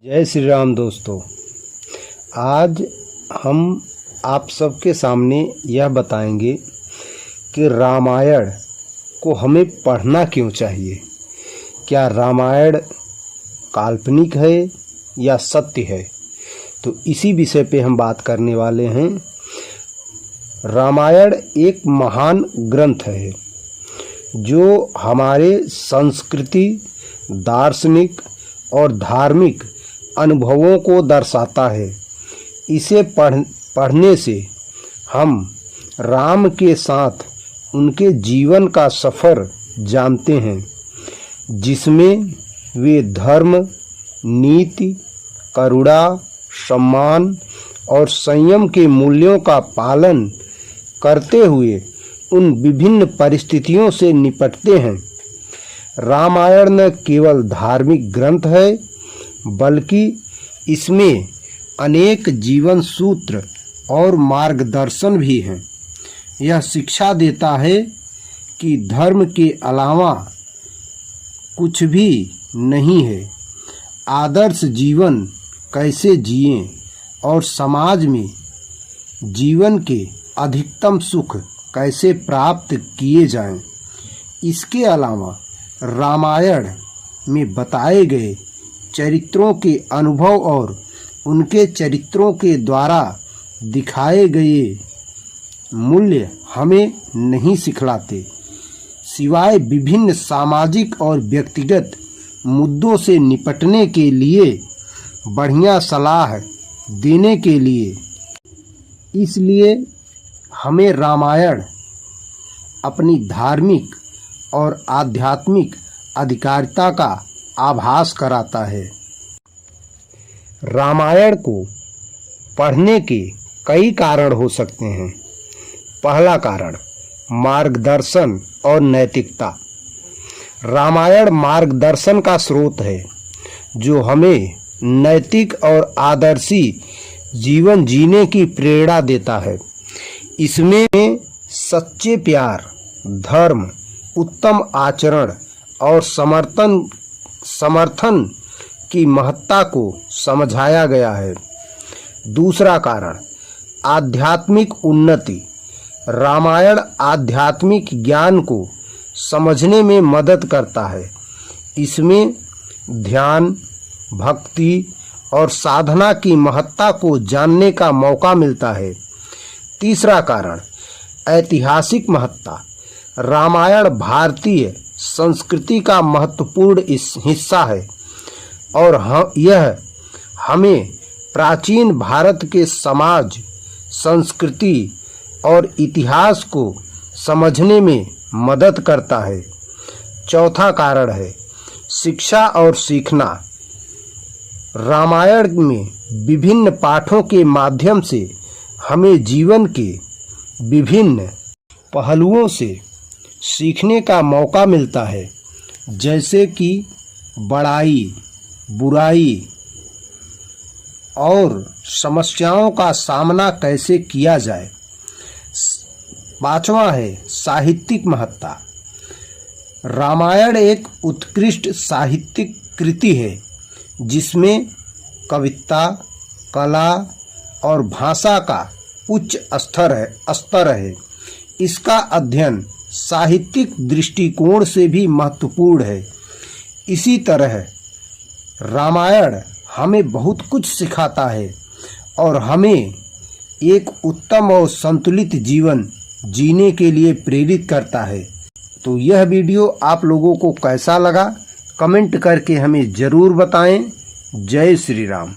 जय श्री राम दोस्तों। आज हम आप सबके सामने यह बताएंगे कि रामायण को हमें पढ़ना क्यों चाहिए। क्या रामायण काल्पनिक है या सत्य है, तो इसी विषय पे हम बात करने वाले हैं। रामायण एक महान ग्रंथ है जो हमारे संस्कृति, दार्शनिक और धार्मिक अनुभवों को दर्शाता है। इसे पढ़ने से हम राम के साथ उनके जीवन का सफ़र जानते हैं, जिसमें वे धर्म, नीति, करुणा, सम्मान और संयम के मूल्यों का पालन करते हुए उन विभिन्न परिस्थितियों से निपटते हैं। रामायण न केवल धार्मिक ग्रंथ है, बल्कि इसमें अनेक जीवन सूत्र और मार्गदर्शन भी हैं। यह शिक्षा देता है कि धर्म के अलावा कुछ भी नहीं है। आदर्श जीवन कैसे जिएं और समाज में जीवन के अधिकतम सुख कैसे प्राप्त किए जाएं। इसके अलावा रामायण में बताए गए चरित्रों के अनुभव और उनके चरित्रों के द्वारा दिखाए गए मूल्य हमें नहीं सिखलाते, सिवाय विभिन्न सामाजिक और व्यक्तिगत मुद्दों से निपटने के लिए बढ़िया सलाह देने के लिए। इसलिए हमें रामायण अपनी धार्मिक और आध्यात्मिक अधिकारिता का आभास कराता है। रामायण को पढ़ने के कई कारण हो सकते हैं। पहला कारण मार्गदर्शन और नैतिकता। रामायण मार्गदर्शन का स्रोत है जो हमें नैतिक और आदर्शी जीवन जीने की प्रेरणा देता है। इसमें सच्चे प्यार, धर्म, उत्तम आचरण और समर्थन की महत्ता को समझाया गया है। दूसरा कारण आध्यात्मिक उन्नति। रामायण आध्यात्मिक ज्ञान को समझने में मदद करता है। इसमें ध्यान, भक्ति और साधना की महत्ता को जानने का मौका मिलता है। तीसरा कारण ऐतिहासिक महत्ता। रामायण भारतीय संस्कृति का महत्वपूर्ण हिस्सा है और यह हमें प्राचीन भारत के समाज, संस्कृति और इतिहास को समझने में मदद करता है। चौथा कारण है शिक्षा और सीखना। रामायण में विभिन्न पाठों के माध्यम से हमें जीवन के विभिन्न पहलुओं से सीखने का मौका मिलता है, जैसे कि बड़ाई, बुराई और समस्याओं का सामना कैसे किया जाए। पांचवा है साहित्यिक महत्ता। रामायण एक उत्कृष्ट साहित्यिक कृति है जिसमें कविता, कला और भाषा का उच्च स्तर है। इसका अध्ययन साहित्यिक दृष्टिकोण से भी महत्वपूर्ण है। इसी तरह रामायण हमें बहुत कुछ सिखाता है और हमें एक उत्तम और संतुलित जीवन जीने के लिए प्रेरित करता है। तो यह वीडियो आप लोगों को कैसा लगा, कमेंट करके हमें ज़रूर बताएं। जय श्री राम।